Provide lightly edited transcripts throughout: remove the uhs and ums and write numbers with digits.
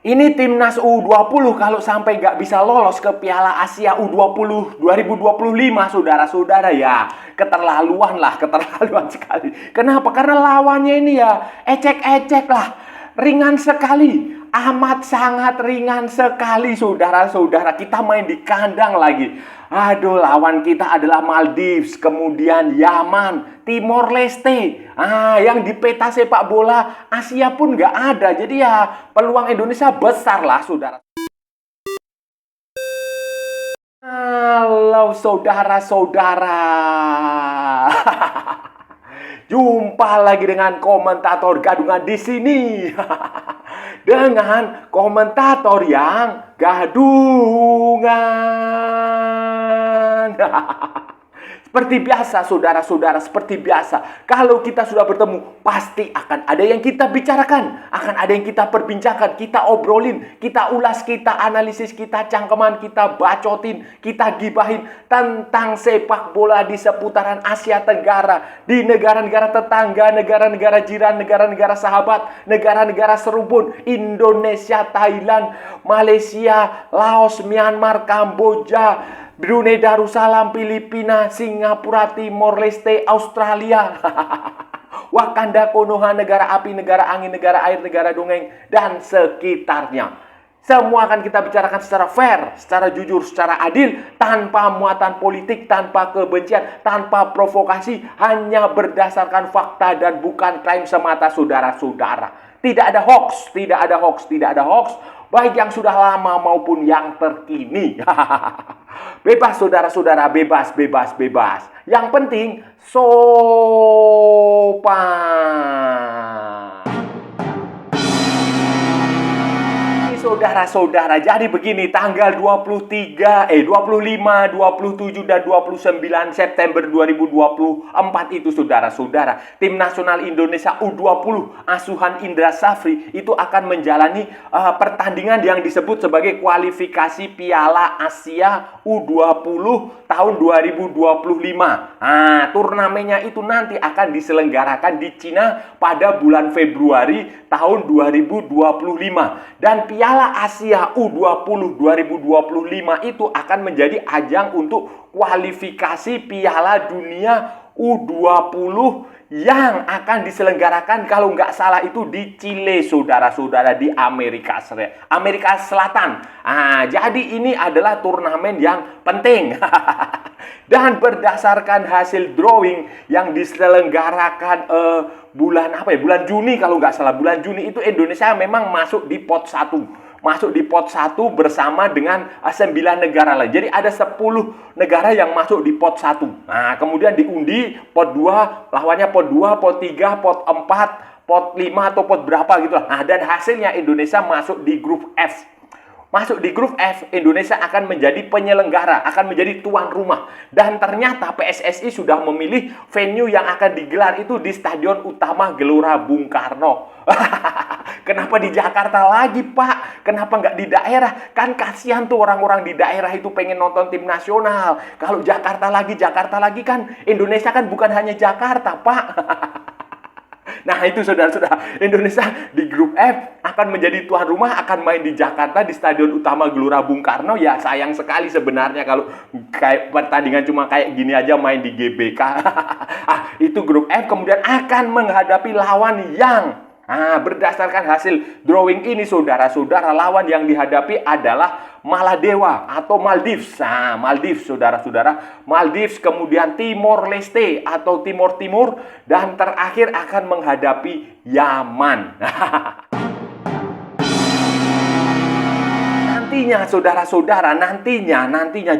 Ini timnas U20 kalau sampai nggak bisa lolos ke Piala Asia U20 2025, saudara-saudara ya. Keterlaluan lah, keterlaluan sekali. Kenapa? Karena lawannya ini ya ecek-ecek lah. Ringan sekali. Amat sangat ringan sekali, saudara-saudara. Kita main di kandang lagi. Aduh, lawan kita adalah Maldives, kemudian Yaman, Timor Leste. Yang di peta sepak bola Asia pun nggak ada. Jadi ya peluang Indonesia besar lah, saudara. Halo, saudara-saudara. Jumpa lagi dengan komentator gadungan di sini. Dengan komentator yang gadungan. Seperti biasa, saudara-saudara, seperti biasa. Kalau kita sudah bertemu, pasti akan ada yang kita bicarakan. Akan ada yang kita perbincangkan, kita obrolin, kita ulas, kita analisis, kita cangkeman, kita bacotin, kita gibahin tentang sepak bola di seputaran Asia Tenggara. Di negara-negara tetangga, negara-negara jiran, negara-negara sahabat, negara-negara serubun. Indonesia, Thailand, Malaysia, Laos, Myanmar, Kamboja, Brunei Darussalam, Filipina, Singapura, Timor Leste, Australia, Wakanda, Konoha, negara api, negara angin, negara air, negara dongeng, dan sekitarnya. Semua akan kita bicarakan secara fair, secara jujur, secara adil, tanpa muatan politik, tanpa kebencian, tanpa provokasi, hanya berdasarkan fakta dan bukan klaim semata, saudara-saudara. Tidak ada hoax, tidak ada hoax, tidak ada hoax, baik yang sudah lama maupun yang terkini. Bebas, saudara-saudara, bebas, bebas, bebas. Yang penting sopan. Saudara-saudara, jadi begini, tanggal 25, 27, dan 29 September 2024 itu, saudara-saudara, Tim Nasional Indonesia U20 asuhan Indra Safri itu akan menjalani pertandingan yang disebut sebagai kualifikasi Piala Asia U20 tahun 2025. Turnamennya itu nanti akan diselenggarakan di Cina pada bulan Februari tahun 2025. Dan Piala Asia U20 2025 itu akan menjadi ajang untuk kualifikasi Piala Dunia U20 yang akan diselenggarakan kalau nggak salah itu di Chile, saudara-saudara, di Amerika Selatan. Jadi ini adalah turnamen yang penting. Dan berdasarkan hasil drawing yang diselenggarakan bulan Juni kalau nggak salah, bulan Juni itu Indonesia memang masuk di pot 1. Masuk di pot 1 bersama dengan 9 negara lain. Jadi ada 10 negara yang masuk di pot 1. Kemudian diundi pot 2, lawannya pot 2, pot 3, pot 4, pot 5 atau pot berapa gitu lah. Dan hasilnya Indonesia masuk di grup F. Masuk di grup F, Indonesia akan menjadi penyelenggara, akan menjadi tuan rumah. Dan ternyata PSSI sudah memilih venue yang akan digelar itu di Stadion Utama Gelora Bung Karno. Kenapa di Jakarta lagi, Pak? Kenapa nggak di daerah? Kan kasihan tuh orang-orang di daerah itu pengen nonton tim nasional. Kalau Jakarta lagi kan Indonesia kan bukan hanya Jakarta, Pak. Nah itu, saudara-saudara, Indonesia di grup F akan menjadi tuan rumah, akan main di Jakarta di Stadion Utama Gelora Bung Karno. Ya sayang sekali sebenarnya kalau kayak pertandingan cuma kayak gini aja main di GBK. Itu grup F, kemudian akan menghadapi lawan yang berdasarkan hasil drawing ini, saudara-saudara, lawan yang dihadapi adalah Maladewa atau Maldives. Maldives, saudara-saudara, Maldives, kemudian Timor Leste atau Timur Timur, dan terakhir akan menghadapi Yaman. Nantinya, saudara-saudara, nantinya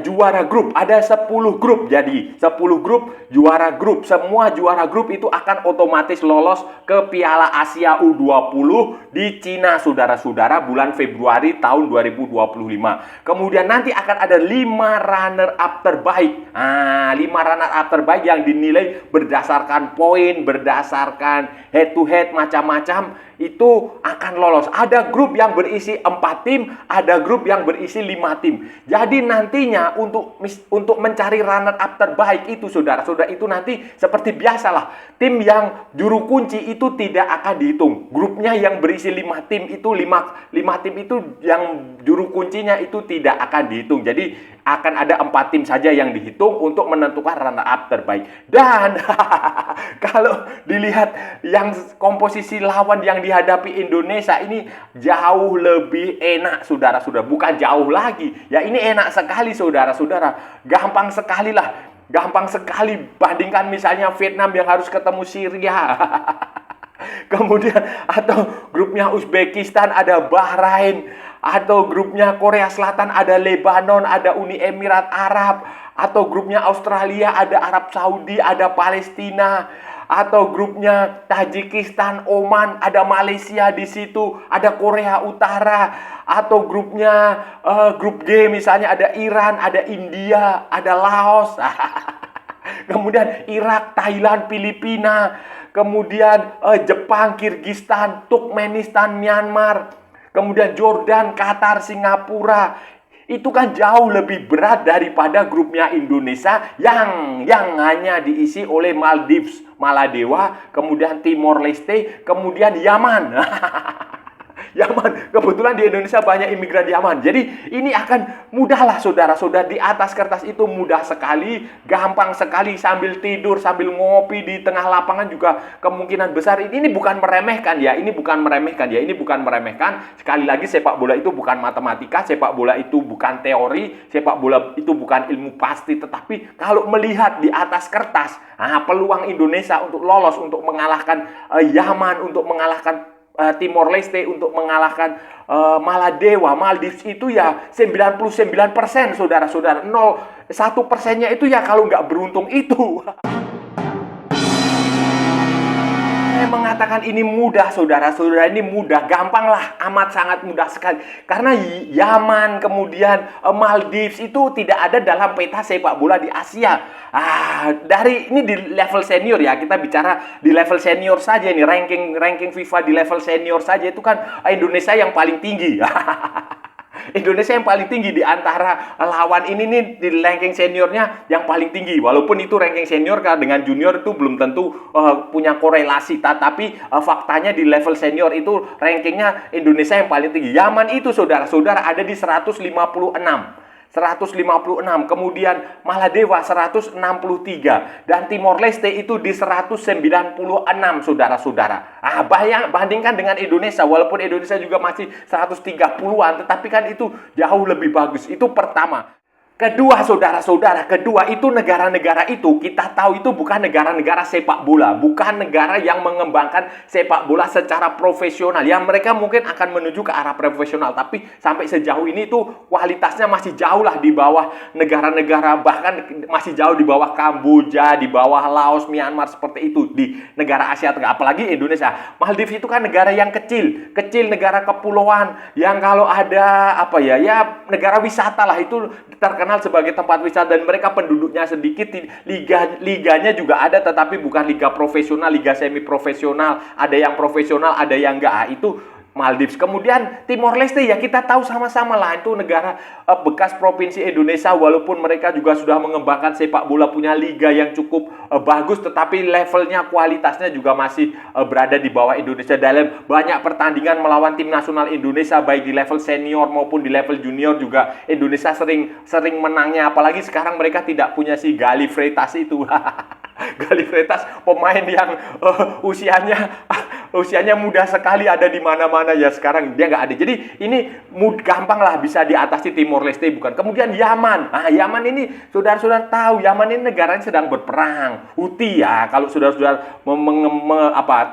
juara grup, ada 10 grup. Jadi 10 grup, juara grup. Semua juara grup itu akan otomatis lolos ke Piala Asia U20 di Cina, saudara-saudara, bulan Februari tahun 2025. Kemudian nanti akan ada 5 runner-up terbaik. 5 runner-up terbaik yang dinilai berdasarkan poin, berdasarkan head to head, macam-macam. itu akan lolos. Ada grup yang berisi 4 tim, ada grup yang berisi 5 tim. Jadi nantinya untuk mencari runner up terbaik itu saudara-saudara, itu nanti seperti biasalah. Tim yang juru kunci itu tidak akan dihitung. Grupnya yang berisi 5 tim itu 5 tim itu yang juru kuncinya itu tidak akan dihitung. Jadi akan ada 4 tim saja yang dihitung untuk menentukan runner up terbaik. Dan kalau dilihat yang komposisi lawan yang dihadapi Indonesia ini jauh lebih enak saudara-saudara. Bukan jauh lagi. Ya ini enak sekali saudara-saudara. Gampang sekali lah. Gampang sekali bandingkan misalnya Vietnam yang harus ketemu Syria. Kemudian atau grupnya Uzbekistan ada Bahrain, atau grupnya Korea Selatan ada Lebanon, ada Uni Emirat Arab, atau grupnya Australia ada Arab Saudi, ada Palestina, atau grupnya Tajikistan, Oman, ada Malaysia di situ, ada Korea Utara, atau grupnya grup G misalnya ada Iran, ada India, ada Laos. Kemudian Irak, Thailand, Filipina, kemudian Jepang, Kirgistan, Turkmenistan, Myanmar, kemudian Jordan, Qatar, Singapura. Itu kan jauh lebih berat daripada grupnya Indonesia yang hanya diisi oleh Maldives, Maladewa, kemudian Timor Leste, kemudian Yaman. Yaman, kebetulan di Indonesia banyak imigran Yaman. Jadi ini akan mudahlah saudara-saudara, di atas kertas itu mudah sekali, gampang sekali, sambil tidur, sambil ngopi di tengah lapangan juga kemungkinan besar. Ini bukan meremehkan ya, ini bukan meremehkan ya, ini bukan meremehkan. Sekali lagi sepak bola itu bukan matematika, sepak bola itu bukan teori, sepak bola itu bukan ilmu pasti. Tetapi kalau melihat di atas kertas, peluang Indonesia untuk lolos, untuk mengalahkan Yaman, untuk mengalahkan Timor Leste, untuk mengalahkan Maladewa, Maldives itu ya 99% saudara-saudara. 1%-nya itu ya kalau nggak beruntung itu. Saya mengatakan ini mudah saudara-saudara, ini mudah, gampang lah, amat sangat mudah sekali. Karena Yaman, kemudian Maldives itu tidak ada dalam peta sepak bola di Asia. Dari ini di level senior ya, kita bicara di level senior saja ini, ranking FIFA di level senior saja itu kan Indonesia yang paling tinggi. Indonesia yang paling tinggi di antara lawan ini nih, di ranking seniornya yang paling tinggi. Walaupun itu ranking senior dengan junior itu belum tentu punya korelasi, tapi faktanya di level senior itu rankingnya Indonesia yang paling tinggi. Yaman itu saudara-saudara ada di 156. Kemudian Maladewa 163, dan Timor Leste itu di 196 saudara-saudara. Bandingkan dengan Indonesia, walaupun Indonesia juga masih 130-an, tetapi kan itu jauh lebih bagus. Itu pertama. Kedua saudara-saudara, itu negara-negara itu kita tahu itu bukan negara-negara sepak bola, bukan negara yang mengembangkan sepak bola secara profesional. Yang mereka mungkin akan menuju ke arah profesional, tapi sampai sejauh ini itu kualitasnya masih jauh lah di bawah negara-negara, bahkan masih jauh di bawah Kamboja, di bawah Laos, Myanmar, seperti itu di negara Asia Tenggara. Apalagi Indonesia. Maldives itu kan negara yang kecil, negara kepulauan yang kalau ada negara wisata lah, itu terkenal sebagai tempat wisata, dan mereka penduduknya sedikit, liganya juga ada tetapi bukan liga profesional, liga semi profesional, ada yang profesional, ada yang enggak. Itu Maldives. Kemudian Timor Leste ya kita tahu sama-sama lah, itu negara bekas provinsi Indonesia, walaupun mereka juga sudah mengembangkan sepak bola, punya liga yang cukup bagus, tetapi levelnya, kualitasnya juga masih berada di bawah Indonesia. Dalam banyak pertandingan melawan tim nasional Indonesia, baik di level senior maupun di level junior juga Indonesia sering menangnya. Apalagi sekarang mereka tidak punya si Gali Freitas itu. Gali Freitas pemain yang usianya muda sekali, ada di mana-mana ya, sekarang dia nggak ada. Jadi ini gampang lah bisa diatasi Timor Leste, bukan. Kemudian Yaman. Yaman ini saudara-saudara tahu, Yaman ini negaranya sedang berperang. Houthi ya, kalau saudara-saudara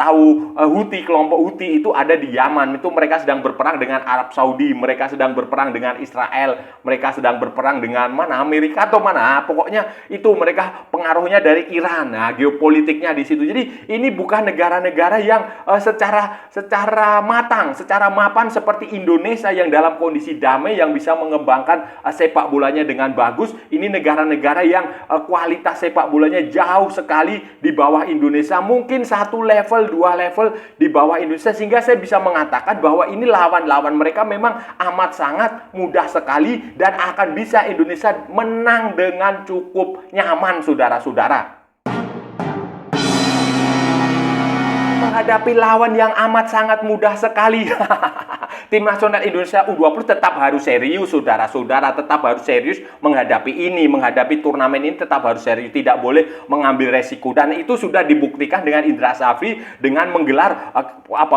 tahu Houthi, kelompok Houthi itu ada di Yaman. Itu mereka sedang berperang dengan Arab Saudi, mereka sedang berperang dengan Israel, mereka sedang berperang dengan Amerika atau pokoknya itu mereka pengaruhnya dari Iran. Geopolitiknya di situ. Jadi ini bukan negara-negara yang secara matang, secara mapan seperti Indonesia yang dalam kondisi damai yang bisa mengembangkan sepak bolanya dengan bagus. Ini negara-negara yang kualitas sepak bolanya jauh sekali di bawah Indonesia, mungkin 1 level, 2 level di bawah Indonesia, sehingga saya bisa mengatakan bahwa ini lawan-lawan mereka memang amat sangat mudah sekali dan akan bisa Indonesia menang dengan cukup nyaman, saudara-saudara. Menghadapi lawan yang amat sangat mudah sekali. Tim nasional Indonesia U20 tetap harus serius, saudara-saudara, tetap harus serius menghadapi ini, menghadapi turnamen ini tetap harus serius, tidak boleh mengambil resiko. Dan itu sudah dibuktikan dengan Indra Safri dengan menggelar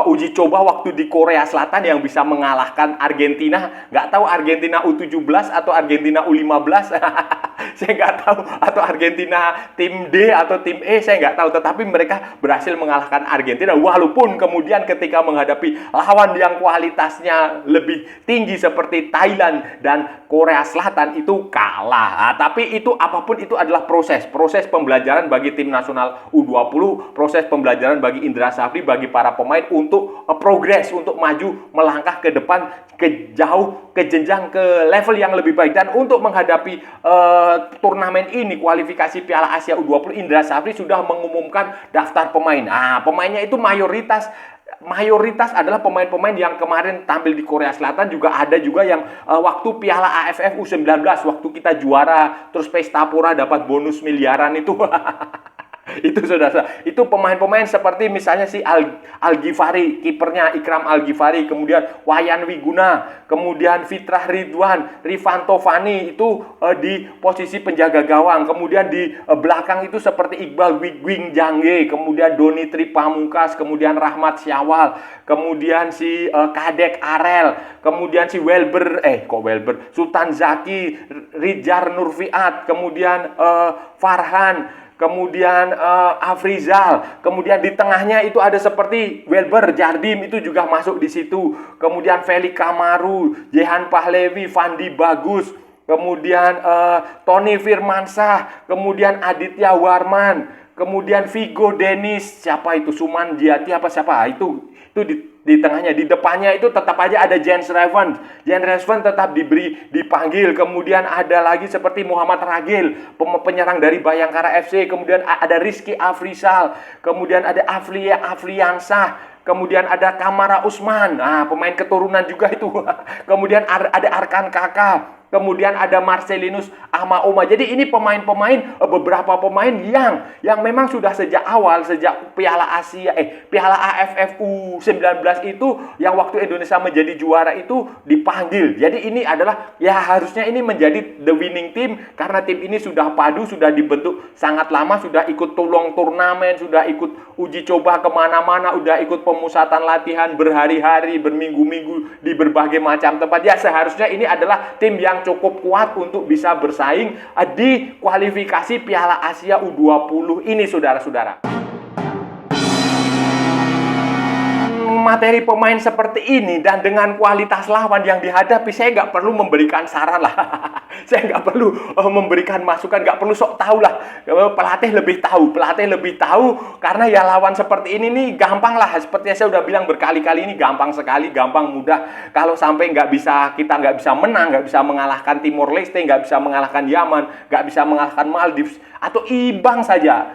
uji coba waktu di Korea Selatan yang bisa mengalahkan Argentina. Nggak tahu Argentina U17 atau Argentina U15. Saya nggak tahu, atau Argentina tim D atau tim E, saya nggak tahu, tetapi mereka berhasil mengalahkan Argentina, walaupun kemudian ketika menghadapi lawan yang kualitasnya lebih tinggi seperti Thailand dan Korea Selatan itu kalah. Tapi itu apapun itu adalah proses pembelajaran bagi tim nasional U20, proses pembelajaran bagi Indra Safri, bagi para pemain untuk progres, untuk maju melangkah ke depan, ke jenjang, ke level yang lebih baik. Dan untuk menghadapi turnamen ini, kualifikasi Piala Asia U20, Indra Safri sudah mengumumkan daftar pemain. Pemainnya itu mayoritas adalah pemain-pemain yang kemarin tampil di Korea Selatan, juga ada juga yang waktu Piala AFF U19 waktu kita juara terus pesta pora dapat bonus miliaran itu. Itu saudara, itu pemain-pemain seperti misalnya si Al-Ghifari, kipernya Ikram Al-Ghifari, kemudian Wayan Wiguna, kemudian Fitrah Ridwan, Rifanto Fani itu di posisi penjaga gawang, kemudian di belakang itu seperti Iqbal Wigwing Jangge, kemudian Doni Tri Pamungkas, kemudian Rahmat Syawal, kemudian si Kadek Arel, kemudian si Sultan Zaki, Rijar Nurfiat, kemudian Farhan, kemudian Afrizal, kemudian di tengahnya itu ada seperti Welber Jardim, itu juga masuk di situ. Kemudian Felix Kamaru, Jehan Pahlevi, Fandi Bagus, kemudian Tony Firmansyah, kemudian Aditya Warman, kemudian Vigo Denis, siapa itu, Suman Jiati apa siapa, itu di tengahnya. Di depannya itu tetap aja ada Jens Reven tetap dipanggil. Kemudian ada lagi seperti Muhammad Ragil, penyerang dari Bayangkara FC. Kemudian ada Rizky Afrizal, kemudian ada Afriansah, kemudian ada Kamara Usman, pemain keturunan juga itu. Kemudian ada Arkan Kakak, kemudian ada Marcelinus Amaoma. Jadi ini pemain-pemain, beberapa pemain yang memang sudah sejak awal, sejak Piala AFF U19 itu, yang waktu Indonesia menjadi juara itu dipanggil. Jadi ini adalah, ya harusnya ini menjadi the winning team, karena tim ini sudah padu, sudah dibentuk sangat lama, sudah ikut tulung turnamen, sudah ikut uji coba kemana-mana, sudah ikut pemusatan latihan berhari-hari, berminggu-minggu di berbagai macam tempat. Ya seharusnya ini adalah tim yang cukup kuat untuk bisa bersaing di kualifikasi Piala Asia U20 ini, saudara-saudara. Materi pemain seperti ini dan dengan kualitas lawan yang dihadapi, saya nggak perlu memberikan saran lah. Saya nggak perlu memberikan masukan, nggak perlu sok tahu lah. Pelatih lebih tahu karena ya lawan seperti ini nih gampang lah. Seperti yang saya udah bilang berkali-kali, ini gampang sekali, gampang mudah. Kalau sampai kita nggak bisa menang, nggak bisa mengalahkan Timor Leste, nggak bisa mengalahkan Yaman, nggak bisa mengalahkan Maldives, atau imbang saja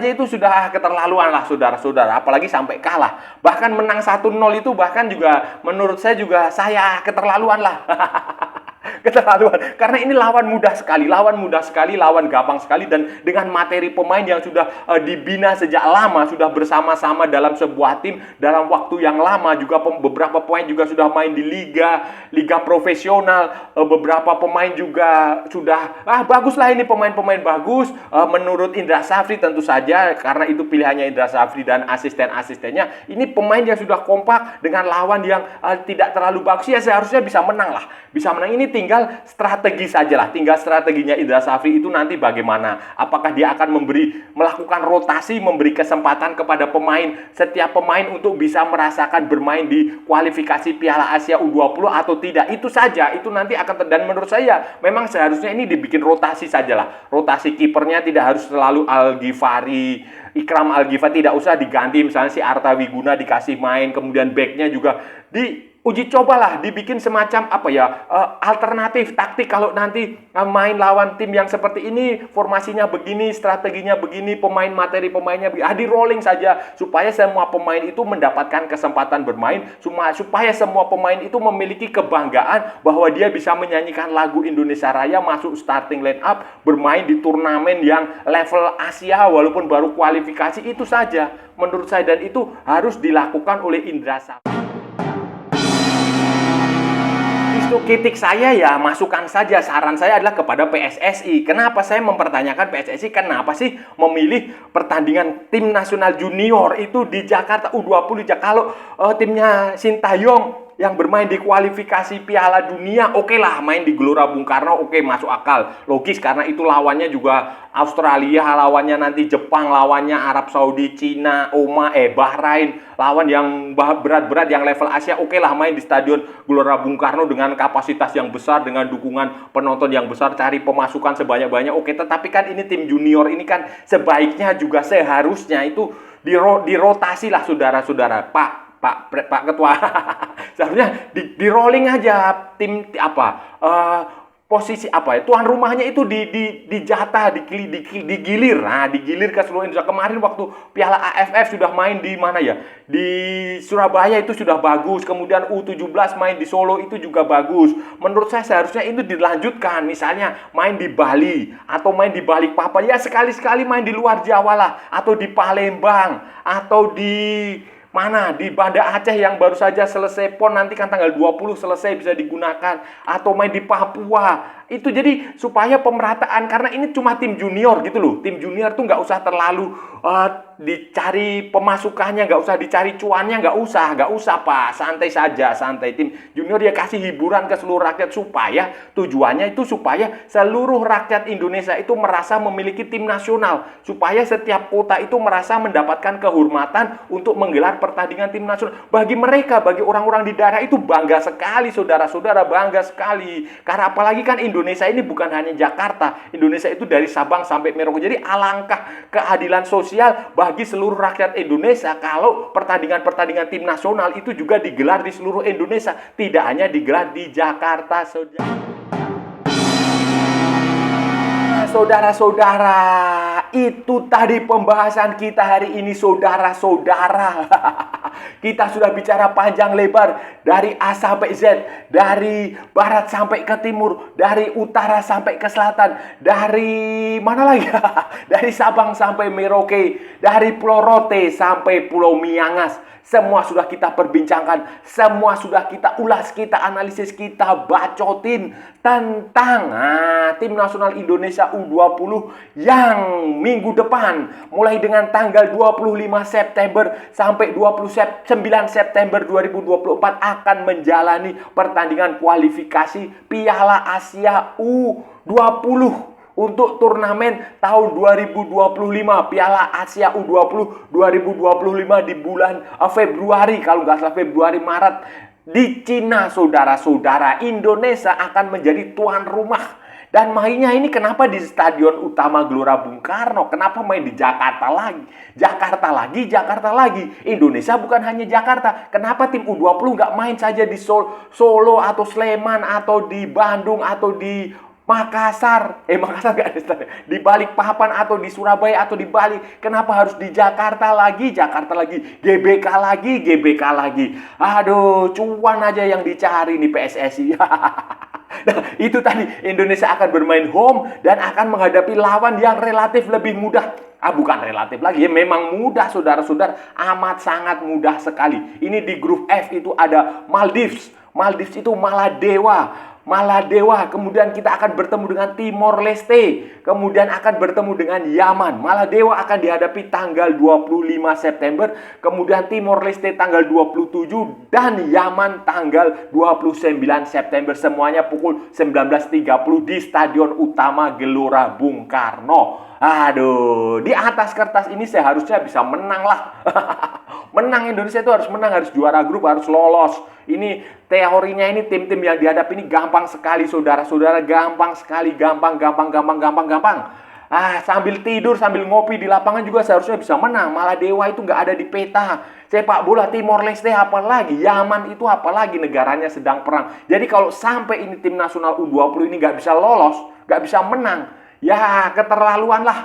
itu sudah keterlaluan lah, saudara-saudara. Apalagi sampai kalah, bahkan menang 1-0 itu bahkan juga menurut saya keterlaluan lah. Keterlaluan, karena ini lawan mudah sekali, lawan gampang sekali, dan dengan materi pemain yang sudah dibina sejak lama, sudah bersama-sama dalam sebuah tim dalam waktu yang lama, juga beberapa pemain juga sudah main di liga profesional, beberapa pemain juga sudah bagus lah, ini pemain-pemain bagus menurut Indra Safri tentu saja, karena itu pilihannya Indra Safri dan asisten-asistennya. Ini pemain yang sudah kompak dengan lawan yang tidak terlalu bagus, ya seharusnya bisa menang lah, ini tinggal tinggal strategi sajalah, tinggal strateginya Indra Safri itu nanti bagaimana. Apakah dia akan melakukan rotasi, memberi kesempatan kepada setiap pemain untuk bisa merasakan bermain di kualifikasi Piala Asia U20 atau tidak. Itu saja, itu nanti akan dan menurut saya memang seharusnya ini dibikin rotasi sajalah. Rotasi kipernya tidak harus selalu Ikram Al-Ghifari, tidak usah diganti, misalnya si Arta Wiguna dikasih main, kemudian backnya juga diuji cobalah, dibikin semacam alternatif taktik kalau nanti main lawan tim yang seperti ini, formasinya begini, strateginya begini, materi pemainnya begini, di rolling saja supaya semua pemain itu mendapatkan kesempatan bermain, supaya semua pemain itu memiliki kebanggaan bahwa dia bisa menyanyikan lagu Indonesia Raya, masuk starting line up, bermain di turnamen yang level Asia walaupun baru kualifikasi. Itu saja menurut saya, dan itu harus dilakukan oleh Indra Safri. Kritik saya ya, masukan saja, saran saya adalah kepada PSSI. Kenapa saya mempertanyakan PSSI, kenapa sih memilih pertandingan tim nasional junior itu di Jakarta U20? Kalau timnya Sintayong yang bermain di kualifikasi Piala Dunia, oke lah, main di Gelora Bung Karno, oke, masuk akal, logis, karena itu lawannya juga Australia, lawannya nanti Jepang, lawannya Arab Saudi, Cina, Bahrain, lawan yang berat-berat yang level Asia, oke lah, main di Stadion Gelora Bung Karno dengan kapasitas yang besar, dengan dukungan penonton yang besar, cari pemasukan sebanyak-banyak, oke. Tetapi kan ini tim junior ini kan sebaiknya juga seharusnya itu dirotasi lah, saudara-saudara. Pak Ketua, seharusnya di rolling aja tim posisi tuan rumahnya itu dijatah, digilir. Nah, digilir ke seluruh Indonesia. Kemarin waktu Piala AFF sudah main di mana ya? Di Surabaya itu sudah bagus. Kemudian U17 main di Solo itu juga bagus. Menurut saya seharusnya itu dilanjutkan. Misalnya main di Bali atau main di Balikpapan. Ya sekali-sekali main di luar Jawa lah, atau di Palembang, atau di di Banda Aceh yang baru saja selesai PON, nanti kan tanggal 20 selesai bisa digunakan, atau main di Papua. Itu jadi supaya pemerataan, karena ini cuma tim junior gitu loh. Tim junior tuh nggak usah terlalu dicari pemasukannya, nggak usah dicari cuannya, nggak usah Pak. Santai saja, santai. Tim junior dia kasih hiburan ke seluruh rakyat, supaya tujuannya itu supaya seluruh rakyat Indonesia itu merasa memiliki tim nasional, supaya setiap kota itu merasa mendapatkan kehormatan untuk menggelar pertandingan tim nasional. Bagi mereka, bagi orang-orang di daerah itu bangga sekali, saudara-saudara, bangga sekali. Karena apalagi kan Indonesia ini bukan hanya Jakarta, Indonesia itu dari Sabang sampai Merauke. Jadi alangkah keadilan sosial bagi seluruh rakyat Indonesia kalau pertandingan-pertandingan tim nasional itu juga digelar di seluruh Indonesia, tidak hanya digelar di Jakarta, saudara-saudara. Itu tadi pembahasan kita hari ini, saudara-saudara. Kita sudah bicara panjang lebar, dari A sampai Z, dari barat sampai ke timur, dari utara sampai ke selatan, dari mana lagi? Dari Sabang sampai Merauke, dari Pulau Rote sampai Pulau Miangas. Semua sudah kita perbincangkan, semua sudah kita ulas, kita analisis, kita bacotin tentang tim nasional Indonesia U20 yang minggu depan, mulai dengan tanggal 25 September sampai 29 September 2024 akan menjalani pertandingan kualifikasi Piala Asia U20 untuk turnamen tahun 2025, Piala Asia U20 2025 di bulan Februari, kalau nggak salah Februari Maret, di Cina, saudara-saudara. Indonesia akan menjadi tuan rumah. Dan mainnya ini kenapa di Stadion Utama Gelora Bung Karno? Kenapa main di Jakarta lagi? Jakarta lagi. Indonesia bukan hanya Jakarta. Kenapa tim U20 nggak main saja di Solo atau Sleman atau di Bandung atau di Makassar nggak ada, di Balikpapan atau di Surabaya atau di Bali? Kenapa harus di Jakarta lagi, GBK lagi? Aduh, cuan aja yang dicari nih PSSI. Nah, itu tadi, Indonesia akan bermain home dan akan menghadapi lawan yang relatif lebih mudah. Bukan relatif lagi, ya memang mudah, saudara-saudara, amat sangat mudah sekali. Ini di grup F itu ada Maldives itu Maladewa, Maladewa, kemudian kita akan bertemu dengan Timor Leste, kemudian akan bertemu dengan Yaman. Maladewa akan dihadapi tanggal 25 September, kemudian Timor Leste tanggal 27, dan Yaman tanggal 29 September. Semuanya pukul 19.30 di Stadion Utama Gelora Bung Karno. Aduh, di atas kertas ini seharusnya bisa menang lah. Menang, Indonesia itu harus menang, harus juara grup, harus lolos. Ini teorinya, ini tim-tim yang dihadapi ini gampang sekali, saudara-saudara. Gampang sekali, gampang. Sambil tidur, sambil ngopi di lapangan juga seharusnya bisa menang. Maladewa itu nggak ada di peta. Sepak bola Timor Leste apalagi, Yaman itu apalagi, negaranya sedang perang. Jadi kalau sampai ini tim nasional U20 ini nggak bisa lolos, nggak bisa menang, ya keterlaluan lah.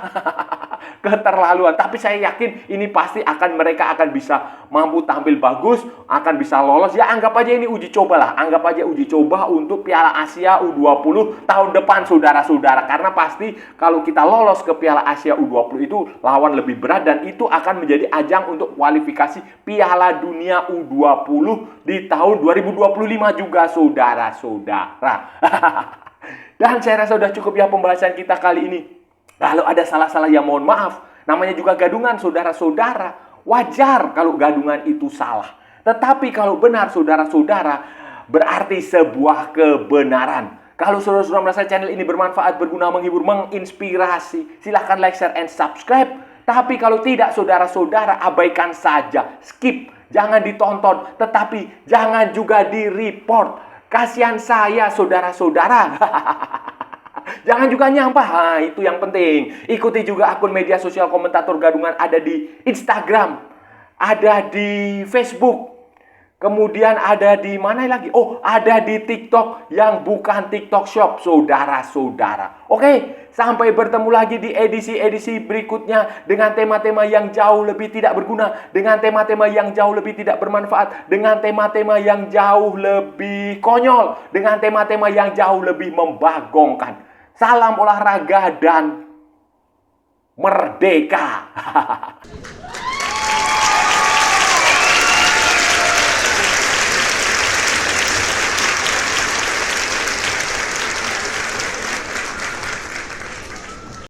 Keterlaluan. Tapi saya yakin ini pasti mereka akan bisa mampu tampil bagus, akan bisa lolos. Ya anggap aja ini uji coba lah. Anggap aja uji coba untuk Piala Asia U20 tahun depan, saudara-saudara. Karena pasti kalau kita lolos ke Piala Asia U20 itu lawan lebih berat, dan itu akan menjadi ajang untuk kualifikasi Piala Dunia U20 di tahun 2025 juga, saudara-saudara. Dan saya rasa sudah cukup ya pembahasan kita kali ini. Kalau ada salah-salah ya mohon maaf. Namanya juga gadungan, saudara-saudara. Wajar kalau gadungan itu salah. Tetapi kalau benar, saudara-saudara, berarti sebuah kebenaran. Kalau saudara-saudara merasa channel ini bermanfaat, berguna, menghibur, menginspirasi, silahkan like, share, and subscribe. Tapi kalau tidak, saudara-saudara, abaikan saja. Skip. Jangan ditonton. Tetapi jangan juga di-report. Kasihan saya, saudara-saudara. Jangan juga nyampah. Itu yang penting. Ikuti juga akun media sosial Komentator Gadungan, ada di Instagram, ada di Facebook. Kemudian ada di mana lagi? Oh, ada di TikTok yang bukan TikTok Shop, saudara-saudara. Oke, sampai bertemu lagi di edisi-edisi berikutnya dengan tema-tema yang jauh lebih tidak berguna, dengan tema-tema yang jauh lebih tidak bermanfaat, dengan tema-tema yang jauh lebih konyol, dengan tema-tema yang jauh lebih membagongkan. Salam olahraga dan merdeka.